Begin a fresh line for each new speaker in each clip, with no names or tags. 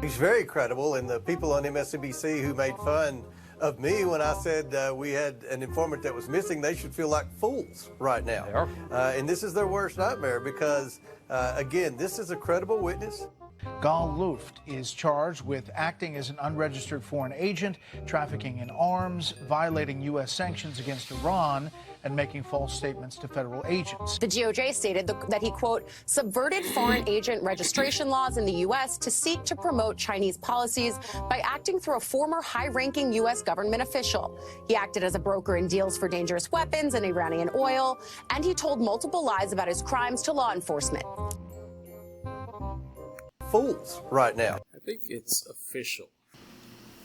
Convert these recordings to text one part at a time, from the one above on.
He's very credible, and the people on MSNBC who made fun of me when I said we had an informant that was missing, they should feel like fools right now.
They are.
And this is their worst nightmare because, again, this is a credible witness.
Luft is charged with acting as an unregistered foreign agent, trafficking in arms, violating U.S. sanctions against Iran, and making false statements to federal agents.
The DOJ stated that he, quote, subverted foreign agent registration laws in the U.S. to seek to promote Chinese policies by acting through a former high-ranking U.S. government official. He acted as a broker in deals for dangerous weapons and Iranian oil, and he told multiple lies about his crimes to law enforcement.
Fools right now.
I think it's official.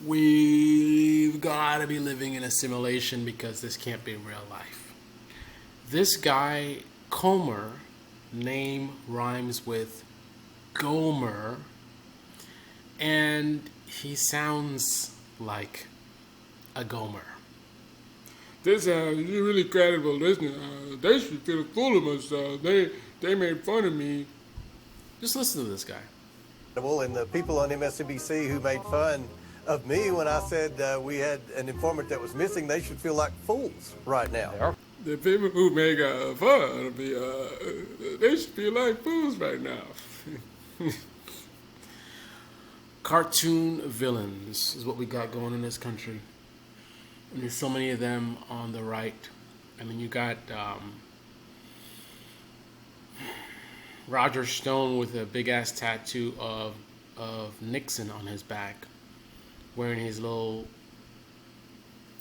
We've got to be living in a simulation because this can't be real life. This guy, Comer, name rhymes with Gomer, and he sounds like a Gomer.
This you're really credible listener. They should feel full of themselves. They made fun of me.
Just listen to this guy.
And the people on MSNBC who made fun of me when I said we had an informant that was missing, they should feel like fools right now.
They are.
The people who make fun of me, they should feel like fools right now.
Cartoon villains is what we got going in this country. And there's so many of them on the right. I mean, you got Roger Stone with a big-ass tattoo of Nixon on his back, wearing his little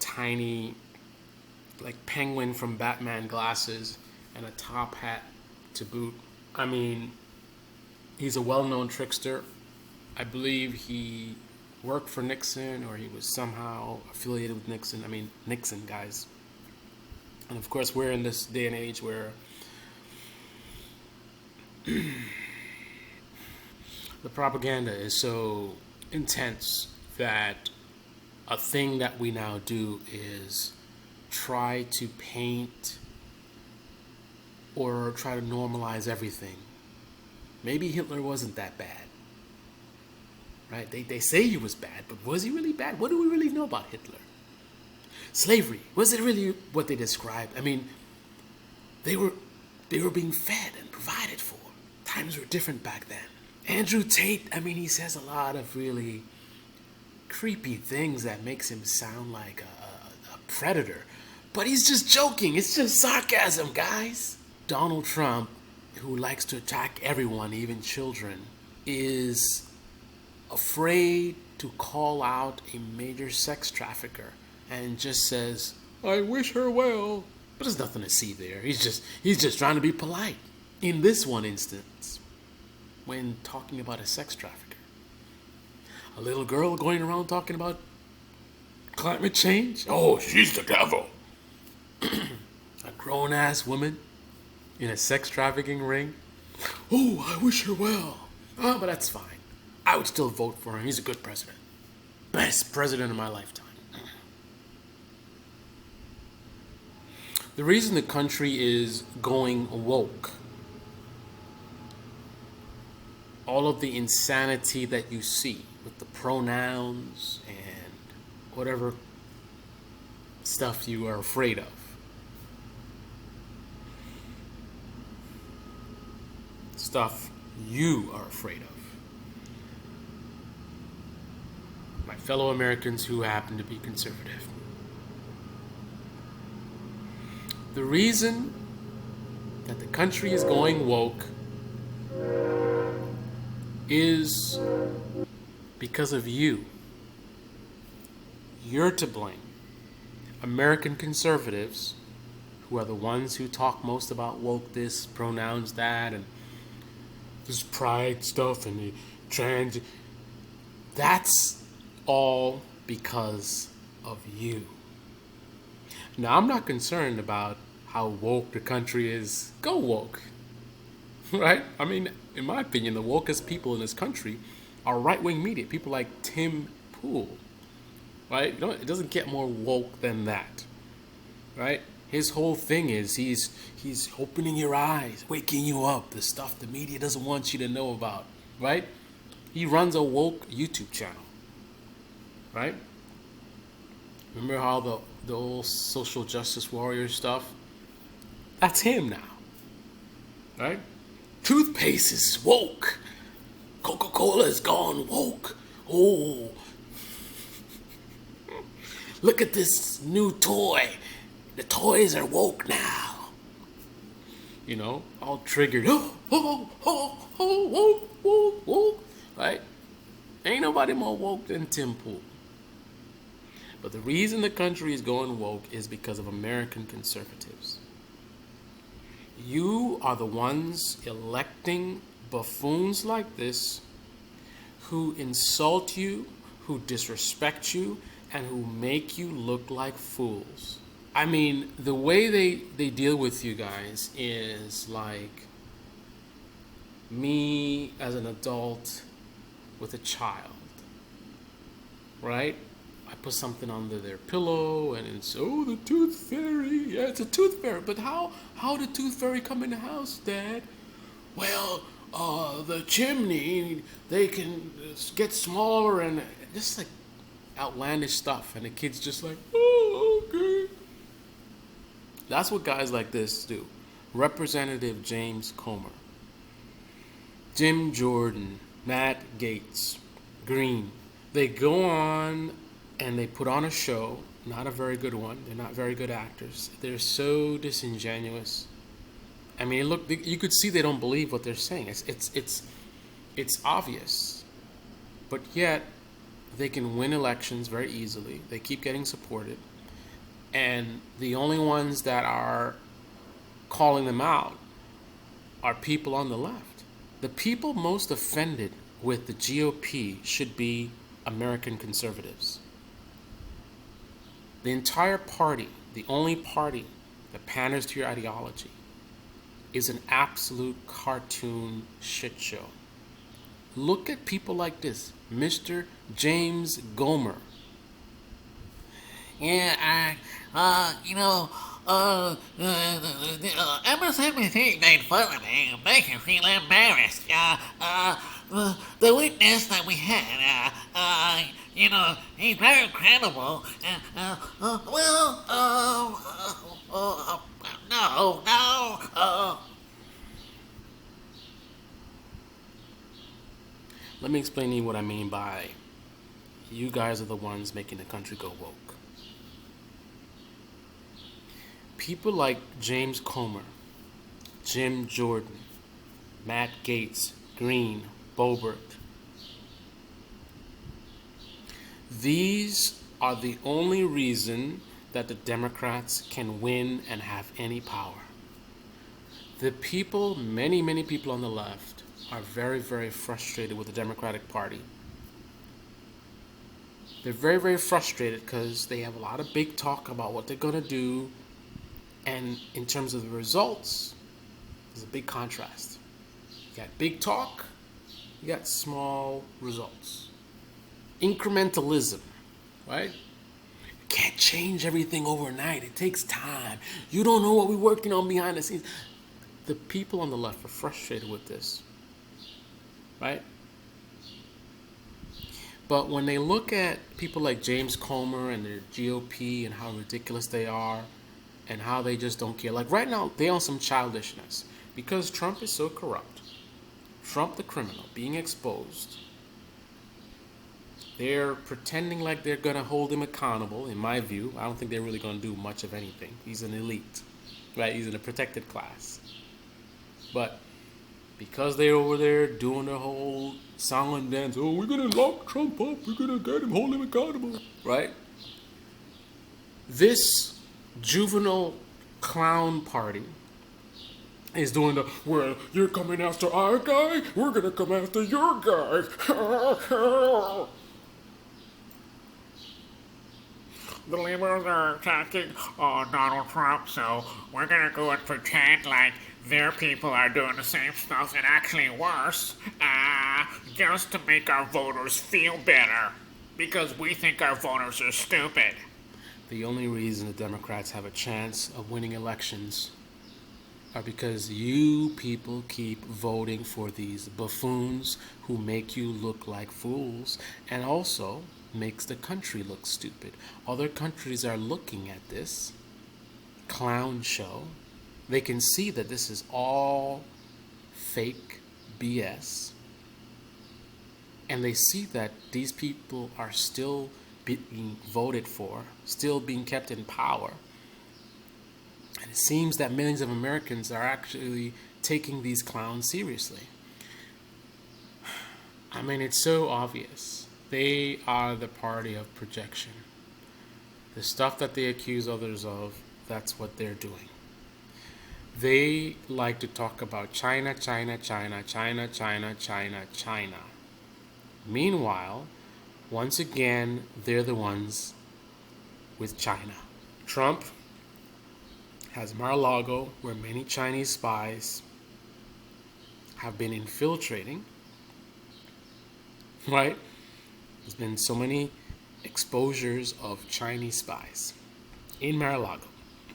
tiny, like, penguin from Batman glasses and a top hat to boot. I mean, he's a well-known trickster. I believe he worked for Nixon, or he was somehow affiliated with Nixon. I mean, Nixon, guys. And of course, we're in this day and age where the propaganda is so intense that a thing that we now do is try to paint or try to normalize everything. Maybe Hitler wasn't that bad, right? They say he was bad, but was he really bad? What do we really know about Hitler? Slavery, was it really what they described? I mean, they were being fed and provided for. Times were different back then. Andrew Tate, I mean, he says a lot of really creepy things that makes him sound like a predator. But he's just joking. It's just sarcasm, guys. Donald Trump, who likes to attack everyone, even children, is afraid to call out a major sex trafficker and just says, I wish her well. But there's nothing to see there. He's just trying to be polite. In this one instance, when talking about a sex trafficker, a little girl going around talking about climate change. Oh, she's the devil. A grown-ass woman in a sex trafficking ring. Oh, I wish her well. Oh, but that's fine. I would still vote for him. He's a good president. Best president of my lifetime. The reason the country is going woke, all of the insanity that you see with the pronouns and whatever stuff you are afraid of, stuff you are afraid of. My fellow Americans who happen to be conservative. The reason that the country is going woke is because of you. You're to blame. American conservatives, who are the ones who talk most about woke this, pronouns that, and this pride stuff and the trans, that's all because of you. Now, I'm not concerned about how woke the country is. Go woke, right? I mean, in my opinion, the wokest people in this country are right-wing media. People like Tim Pool, right? You know, it doesn't get more woke than that, right? His whole thing is he's opening your eyes, waking you up, the stuff the media doesn't want you to know about, right? He runs a woke YouTube channel, right? Remember how the old social justice warrior stuff? That's him now, right? Toothpaste is woke. Coca-Cola's gone woke. Oh, look at this new toy. The toys are woke now. You know, all triggered. Woke. Right? Ain't nobody more woke than Tim Pool. But the reason the country is going woke is because of American conservatives. You are the ones electing buffoons like this who insult you, who disrespect you, and who make you look like fools. I mean, the way they deal with you guys is like me as an adult with a child, right? I put something under their pillow and it's, oh, the tooth fairy. Yeah, it's a tooth fairy. But how did tooth fairy come in the house, Dad? Well, the chimney, they can get smaller and just like outlandish stuff. And the kid's just like, oh, okay. That's what guys like this do. Representative James Comer, Jim Jordan, Matt Gaetz, Green. They go on and they put on a show, not a very good one. They're not very good actors. They're so disingenuous. I mean, look, you could see they don't believe what they're saying. It's obvious. But yet, they can win elections very easily. They keep getting supported. And the only ones that are calling them out are people on the left. The people most offended with the GOP should be American conservatives. The entire party, the only party that panders to your ideology, is an absolute cartoon shit show. Look at people like this, Mr. James Gomer.
Yeah, MSNBC made fun of me and make me feel embarrassed. The witness that we had, he's very credible. No.
Let me explain to you what I mean by you guys are the ones making the country go woke. People like James Comer, Jim Jordan, Matt Gaetz, Green, Boebert. These are the only reason that the Democrats can win and have any power. The people, many people on the left, are very, very frustrated with the Democratic Party. They're very, very frustrated because they have a lot of big talk about what they're going to do. And in terms of the results, there's a big contrast. You got big talk, you got small results. Incrementalism, right? You can't change everything overnight. It takes time. You don't know what we're working on behind the scenes. The people on the left are frustrated with this, right? But when they look at people like James Comer and their GOP and how ridiculous they are, and how they just don't care. Like right now, they're on some childishness. Because Trump is so corrupt, Trump the criminal, being exposed, they're pretending like they're going to hold him accountable, in my view. I don't think they're really going to do much of anything. He's an elite, right? He's in a protected class. But because they're over there doing their whole song and dance, oh, we're going to lock Trump up, we're going to get him, hold him accountable, right? This juvenile clown party is doing the, well, you're coming after our guy, we're gonna come after your guy.
The liberals are attacking Donald Trump, so we're gonna go and pretend like their people are doing the same stuff and actually worse, just to make our voters feel better, because we think our voters are stupid.
The only reason the Democrats have a chance of winning elections are because you people keep voting for these buffoons who make you look like fools and also makes the country look stupid. Other countries are looking at this clown show. They can see that this is all fake BS. And they see that these people are still being voted for, still being kept in power. And it seems that millions of Americans are actually taking these clowns seriously. I mean, it's so obvious. They are the party of projection. The stuff that they accuse others of, that's what they're doing. They like to talk about China, China, China, China, China, China, China. Meanwhile, once again, they're the ones with China. Trump has Mar-a-Lago, where many Chinese spies have been infiltrating, right? There's been so many exposures of Chinese spies in Mar-a-Lago.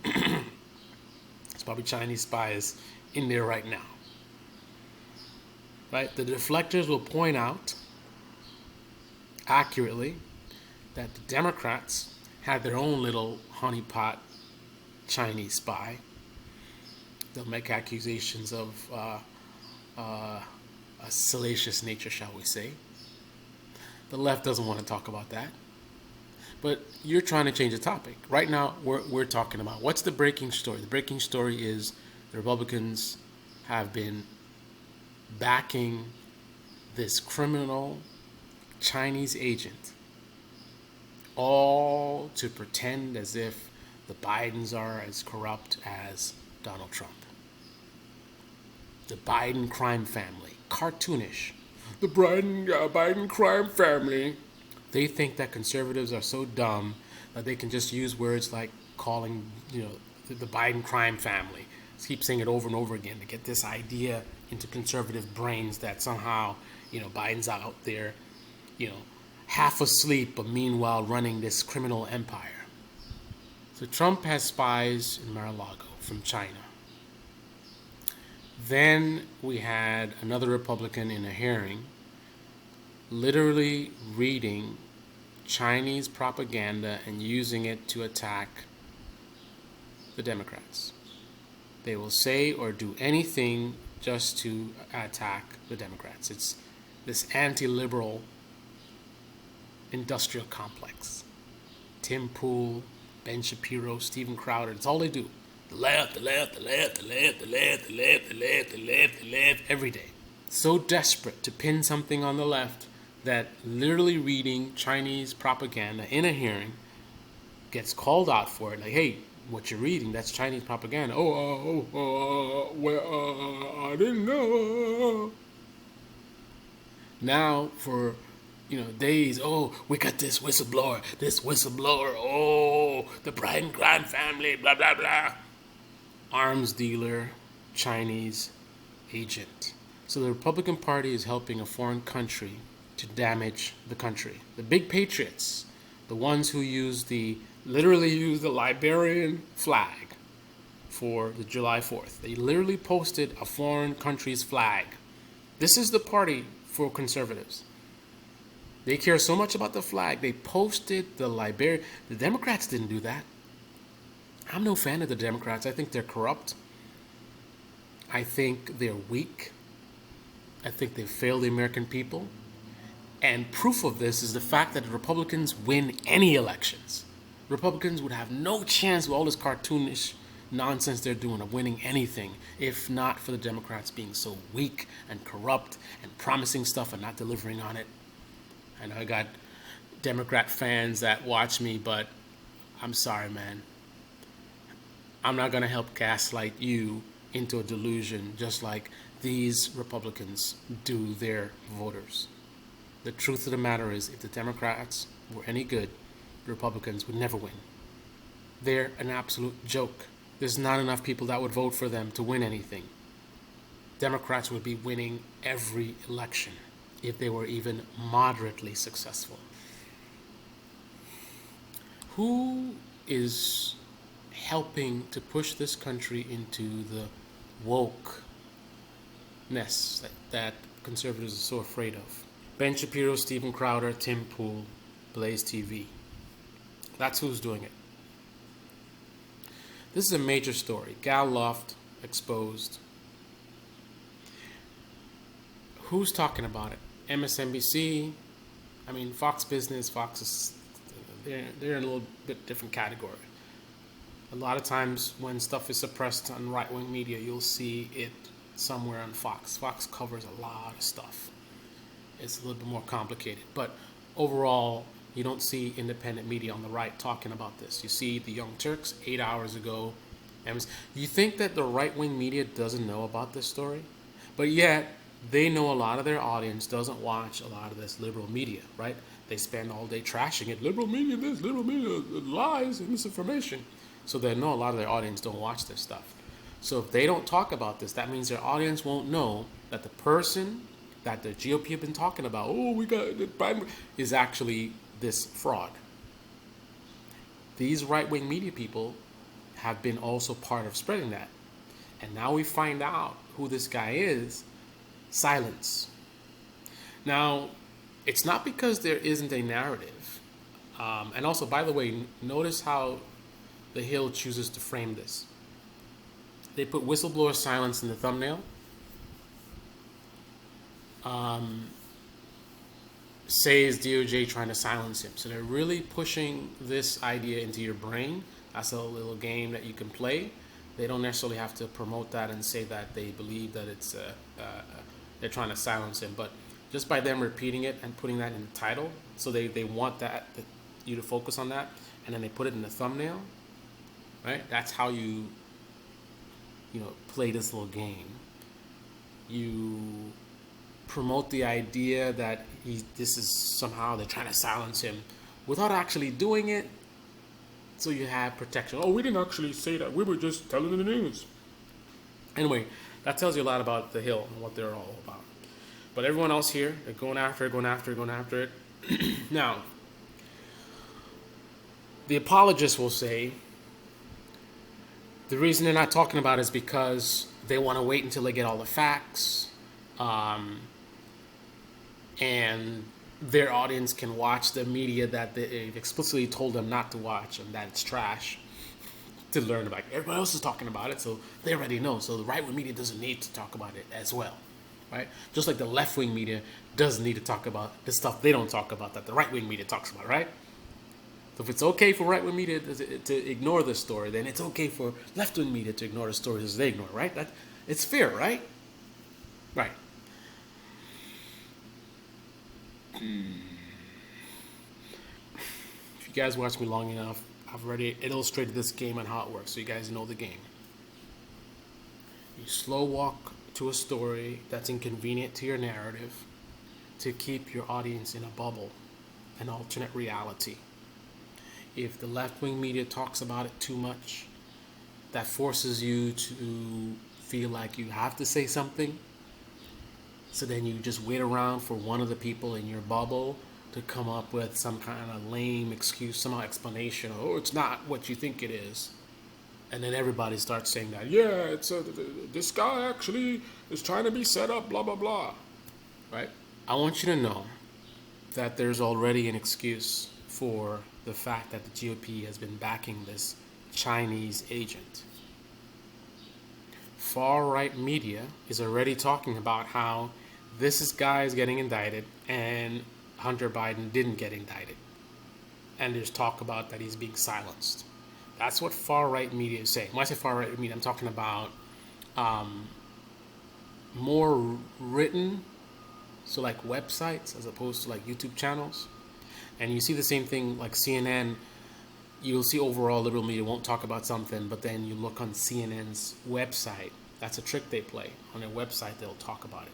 There's probably Chinese spies in there right now, right? The deflectors will point out accurately that the Democrats had their own little honeypot Chinese spy. They'll make accusations of a salacious nature, shall we say. The left doesn't want to talk about that. But you're trying to change the topic. Right now, we're talking about what's the breaking story. The breaking story is the Republicans have been backing this criminal Chinese agent, all to pretend as if the Bidens are as corrupt as Donald Trump. The Biden crime family, cartoonish.
The Biden crime family.
They think that conservatives are so dumb that they can just use words like calling, the Biden crime family. Keep saying it over and over again to get this idea into conservative brains that somehow, Biden's out there, half asleep, but meanwhile running this criminal empire. So Trump has spies in Mar-a-Lago from China. Then we had another Republican in a hearing literally reading Chinese propaganda and using it to attack the Democrats. They will say or do anything just to attack the Democrats. It's this anti-liberal industrial complex. Tim Pool, Ben Shapiro, Steven Crowder, it's all they do. The left, the left, the left, the left, the left, the left, the left, the left, the left, every day. So desperate to pin something on the left that literally reading Chinese propaganda in a hearing gets called out for it. Like, hey, what you're reading, that's Chinese propaganda.
I didn't know.
Now for days, we got this whistleblower, the Biden crime family, blah, blah, blah. Arms dealer, Chinese agent. So the Republican Party is helping a foreign country to damage the country. The big patriots, the ones who literally use the Liberian flag for the July 4th. They literally posted a foreign country's flag. This is the party for conservatives. They care so much about the flag, they posted the Liberian. The Democrats didn't do that. I'm no fan of the Democrats. I think they're corrupt. I think they're weak. I think they failed the American people. And proof of this is the fact that the Republicans win any elections. Republicans would have no chance with all this cartoonish nonsense they're doing of winning anything if not for the Democrats being so weak and corrupt and promising stuff and not delivering on it. I know I got Democrat fans that watch me, but I'm sorry, man. I'm not going to help gaslight you into a delusion just like these Republicans do their voters. The truth of the matter is, if the Democrats were any good, the Republicans would never win. They're an absolute joke. There's not enough people that would vote for them to win anything. Democrats would be winning every election if they were even moderately successful. Who is helping to push this country into the wokeness that conservatives are so afraid of. Ben Shapiro, Steven Crowder, Tim Pool, Blaze TV. That's who's doing it. This is a major story. Gal Luft exposed. Who's talking about it? MSNBC. I mean, Fox Business. Fox is they're in a little bit different category. A lot of times when stuff is suppressed on right-wing media, you'll see it somewhere on Fox. Fox covers a lot of stuff. It's a little bit more complicated, but overall, you don't see independent media on the right talking about this. You see the Young Turks 8 hours ago. You think that the right-wing media doesn't know about this story? But yet, they know a lot of their audience doesn't watch a lot of this liberal media, right? They spend all day trashing it. Liberal media this, liberal media lies and misinformation. So they know a lot of their audience don't watch this stuff. So if they don't talk about this, that means their audience won't know that the person that the GOP have been talking about, is actually this fraud. These right-wing media people have been also part of spreading that. And now we find out who this guy is. Silence. Now, it's not because there isn't a narrative. And also, by the way, notice how The Hill chooses to frame this. They put whistleblower silence in the thumbnail. Says DOJ trying to silence him. So they're really pushing this idea into your brain. That's a little game that you can play. They don't necessarily have to promote that and say that they believe that it's they're trying to silence him. But just by them repeating it and putting that in the title, so they want you to focus on that, and then they put it in the thumbnail, right? That's how you play this little game. You promote the idea that this is somehow they're trying to silence him without actually doing it, so you have protection. Oh, we didn't actually say that. We were just telling the news. Anyway, that tells you a lot about The Hill and what they're all about. But everyone else here, they're going after it. Now, the apologists will say the reason they're not talking about it is because they want to wait until they get all the facts, and their audience can watch the media that they explicitly told them not to watch and that it's trash, to learn about it. Everybody else is talking about it, so they already know. So the right-wing media doesn't need to talk about it as well, right? Just like the left-wing media doesn't need to talk about the stuff they don't talk about that the right-wing media talks about, right? So if it's okay for right-wing media to ignore this story, then it's okay for left-wing media to ignore the stories they ignore, right? It's fair, right? Right. If you guys watch me long enough, I've already illustrated this game and how it works, so you guys know the game. You slow walk to a story that's inconvenient to your narrative to keep your audience in a bubble, an alternate reality. If the left-wing media talks about it too much, that forces you to feel like you have to say something. So then you just wait around for one of the people in your bubble to come up with some kind of lame excuse, some explanation. Oh, it's not what you think it is. And then everybody starts saying that, yeah, this guy actually is trying to be set up, blah, blah, blah. Right? I want you to know that there's already an excuse for the fact that the GOP has been backing this Chinese agent. Far-right media is already talking about how this guy is getting indicted and Hunter Biden didn't get indicted. And there's talk about that he's being silenced. That's what far-right media is saying. When I say far-right media, I'm talking about more written, so like websites as opposed to like YouTube channels. And you see the same thing like CNN. You'll see overall liberal media won't talk about something, but then you look on CNN's website. That's a trick they play. On their website, they'll talk about it.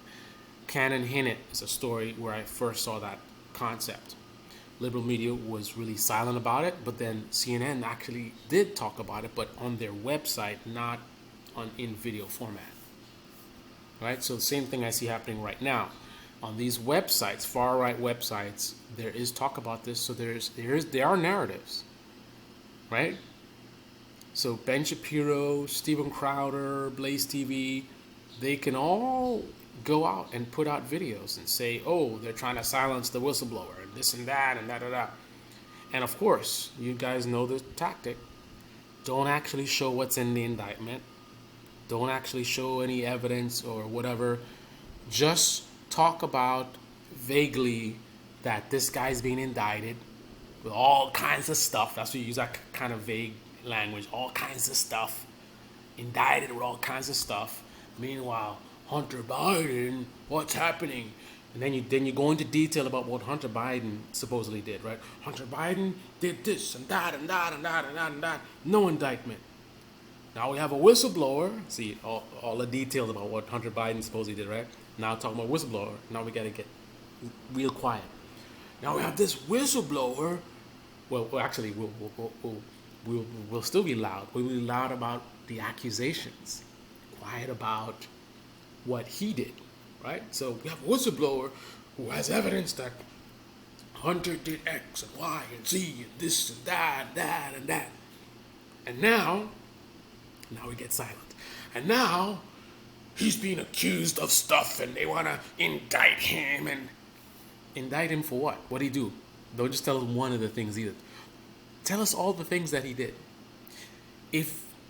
Cannon Hinnant is a story where I first saw that concept. Liberal media was really silent about it, but then CNN actually did talk about it, but on their website, not in video format. Right? So the same thing I see happening right now. On these websites, far-right websites, there is talk about this, so there are narratives. Right? So Ben Shapiro, Steven Crowder, Blaze TV, they can all go out and put out videos and say, oh, they're trying to silence the whistleblower and this and that and da da da. And of course, you guys know the tactic. Don't actually show what's in the indictment. Don't actually show any evidence or whatever. Just talk about vaguely that this guy's being indicted with all kinds of stuff. That's why you use that kind of vague language. All kinds of stuff. Indicted with all kinds of stuff. Meanwhile, Hunter Biden, what's happening? And then you go into detail about what Hunter Biden supposedly did, right? Hunter Biden did this and that and that and that and that and that. No indictment. Now we have a whistleblower. See, all the details about what Hunter Biden supposedly did, right? Now talking about whistleblower. Now we got to get real quiet. Now we have this whistleblower. Well, actually, we'll still be loud. We'll be loud about the accusations. Quiet about what he did, right? So we have a whistleblower who has evidence that Hunter did X and Y and Z and this and that and that and that. And now we get silent. And now he's being accused of stuff and they want to indict him. And indict him for what? What did he do? Don't just tell us one of the things he did. Tell us all the things that he did.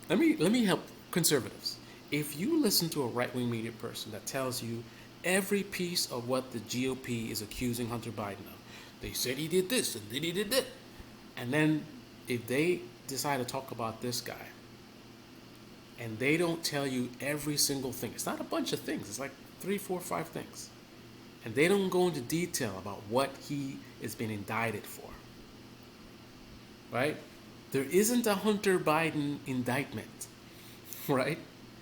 Let me help conservatives. If you listen to a right-wing media person that tells you every piece of what the GOP is accusing Hunter Biden of, they said he did this and then he did that. And then if they decide to talk about this guy and they don't tell you every single thing, it's not a bunch of things, it's like 3, 4, 5 things. And they don't go into detail about what he is being indicted for, right? There isn't a Hunter Biden indictment, right?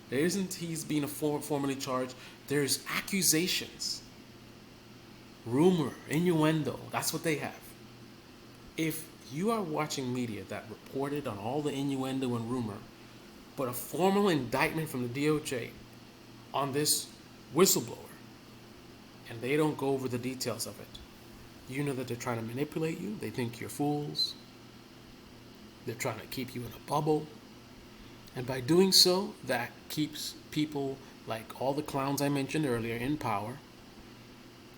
There isn't he's being formally charged. There's accusations, rumor, innuendo. That's what they have. If you are watching media that reported on all the innuendo and rumor, but a formal indictment from the DOJ on this whistleblower, and they don't go over the details of it, you know that they're trying to manipulate you. They think you're fools. They're trying to keep you in a bubble. And by doing so, that keeps people like all the clowns I mentioned earlier in power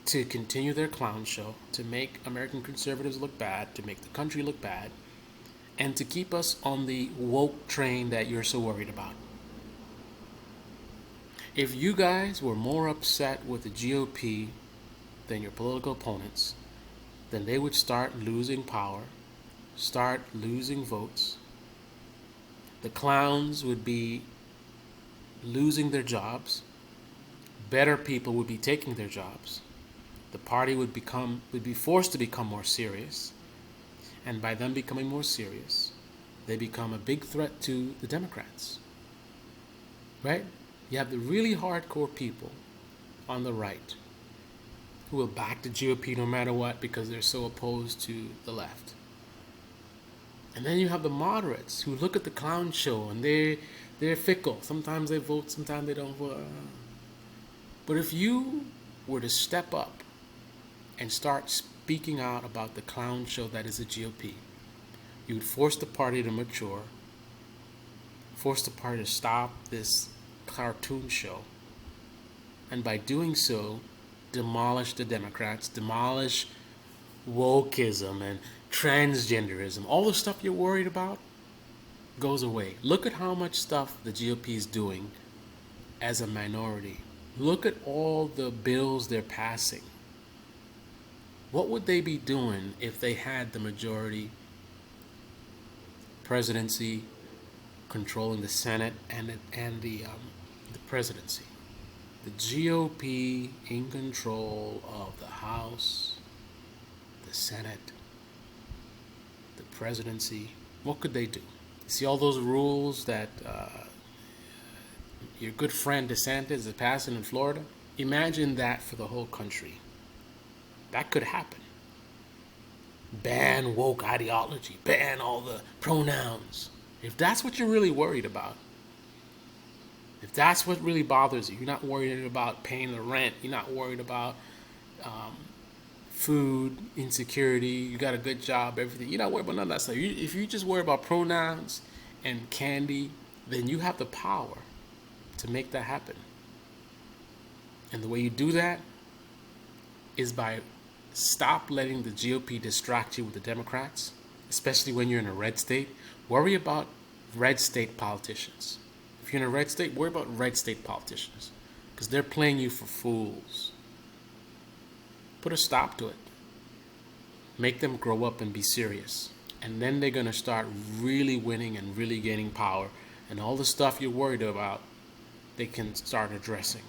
to continue their clown show, to make American conservatives look bad, to make the country look bad, and to keep us on the woke train that you're so worried about. If you guys were more upset with the GOP than your political opponents, then they would start losing power, start losing votes. The clowns would be losing their jobs. Better people would be taking their jobs. The party would be forced to become more serious. And by them becoming more serious, they become a big threat to the Democrats. Right? You have the really hardcore people on the right who will back the GOP no matter what because they're so opposed to the left. And then you have the moderates who look at the clown show and they're fickle. Sometimes they vote, sometimes they don't vote. But if you were to step up and start speaking out about the clown show that is the GOP, you would force the party to mature, force the party to stop this cartoon show, and by doing so, demolish the Democrats, demolish wokeism and transgenderism. All the stuff you're worried about goes away. Look at how much stuff the GOP is doing as a minority. Look at all the bills they're passing. What would they be doing if they had the majority, presidency, controlling the Senate and the presidency? The GOP in control of the House, the Senate, the presidency. What could they do? See all those rules that your good friend DeSantis is passing in Florida? Imagine that for the whole country. That could happen. Ban woke ideology. Ban all the pronouns. If that's what you're really worried about, if that's what really bothers you, you're not worried about paying the rent, you're not worried about food insecurity, you got a good job, everything, you're not worried about none of that stuff. If you just worry about pronouns and candy, then you have the power to make that happen. And the way you do that is by stop letting the GOP distract you with the Democrats, especially when you're in a red state. Worry about red state politicians. If you're in a red state, worry about red state politicians, because they're playing you for fools. Put a stop to it. Make them grow up and be serious. And then they're going to start really winning and really gaining power. And all the stuff you're worried about, they can start addressing.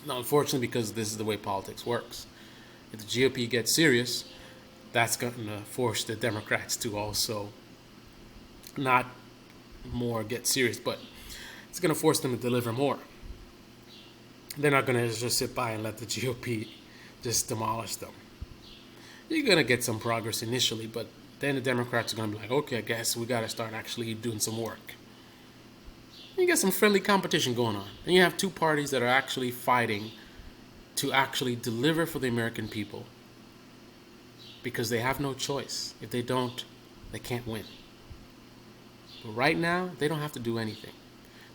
Now, unfortunately, because this is the way politics works, if the GOP gets serious, that's going to force the Democrats to also not more get serious, but it's going to force them to deliver more. They're not going to just sit by and let the GOP just demolish them. You're going to get some progress initially, but then the Democrats are going to be like, okay, I guess we got to start actually doing some work. You get some friendly competition going on. And you have two parties that are actually fighting to actually deliver for the American people, because they have no choice. If they don't, they can't win. But right now, they don't have to do anything.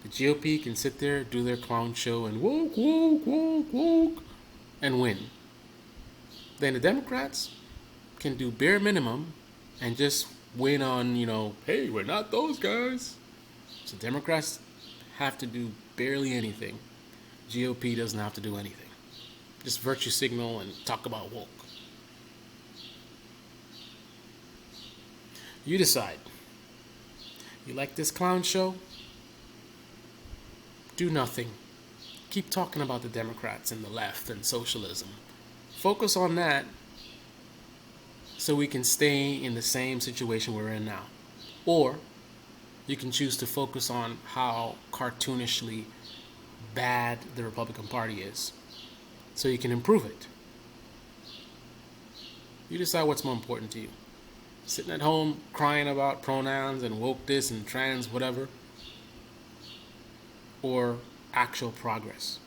The GOP can sit there, do their clown show, and woke, woke, woke, woke, and win. Then the Democrats can do bare minimum and just win on, hey, we're not those guys. So Democrats have to do barely anything. GOP doesn't have to do anything. Just virtue signal and talk about woke. You decide. You like this clown show? Do nothing. Keep talking about the Democrats and the left and socialism. Focus on that so we can stay in the same situation we're in now. Or you can choose to focus on how cartoonishly bad the Republican Party is, so you can improve it. You decide what's more important to you. Sitting at home crying about pronouns and woke this and trans whatever, or actual progress.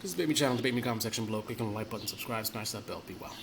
This is Debate Me channel, Debate Me comment section below. Click on the like button, subscribe, smash that bell. Be well.